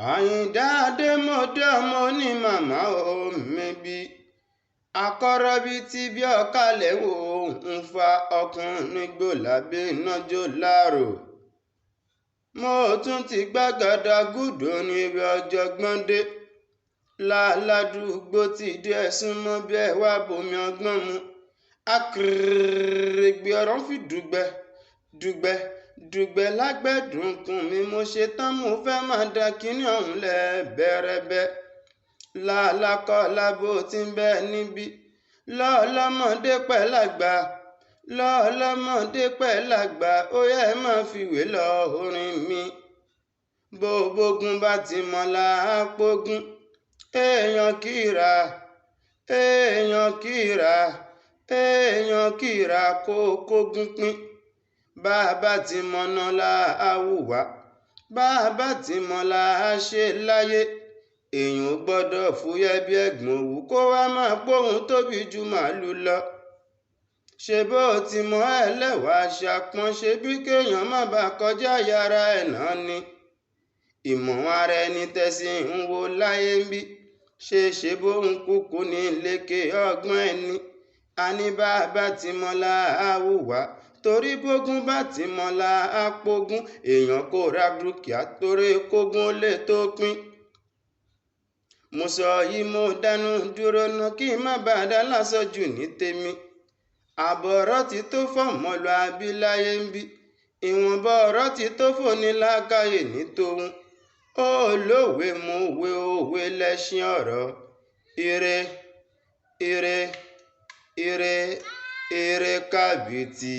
Àyìndá Adémọ́dé ọmọ ní màmá ò mẹ́bí akọ́rọ́ bíi ti bí ọ̀kàlẹ̀ wò ń fa ọkùnrin gbò lábẹ́ iná jó láàrò. Mo tún ti gbàgàdà gùdò ní ibi ọ̀jọ̀gbọ́n dé ládùúgbò tí díẹ̀ súnmọ́ bí ẹ wá bomi ọgbọ́n mu. Akèrègbè ọ̀rọ̀ fi dùgbẹ́ lágbẹ̀dùnkùn mi. Mo ṣe tán mo fẹ́ máa da kíní ọ̀hún lẹ̀ bẹ́rẹ́bẹ́. Lálákọ́ lábó tí ń bẹ níbí lọ́lọ́mọdé pẹ̀ lágbà ó yẹ máa fìwé lọ orin mi. Bóbógun bá ti mọ́lá àpógún èèyàn kíra kó kógún pín. Bàbá ti mọ̀nà la àwùwá bàbá ti mọ̀lá àṣẹ láyé. Èèyàn ò gbọ́dọ̀ fúyẹ́ bí ẹ̀gbọ́n òwú kó wá máa póhùn tóbi ju màálù lọ. Ṣé bó ti mọ ẹlẹ́wàá ṣàpọ́n ṣe bí kéèyàn má bàa kọjá yàrá ẹ̀ náà ni. Ìmọ̀ ara ẹni tẹ̀sí ń wo láyé ń bí ṣe bóun kúkú ní lékè ọgbọ́n ẹni. Àní bàbá ti mọ̀lá àwùwá torí bógun bá ti mọ̀lá àpógún èèyàn kò ra dúkìá torí kógun lè tó pín. Mo sọ yìí mo dánú dúró ná kí n má bàa dá lásọjù ní tèmi. Àbọ̀rọ̀ ti tó fọ̀mọ́lù abíláyé ń bí ìwọ̀nba ọ̀rọ̀ ti tó fòní lákàyè ní tòun. Olówe mo wé òwe lẹ́ṣin ọ̀rọ̀. Ire kàbìtì.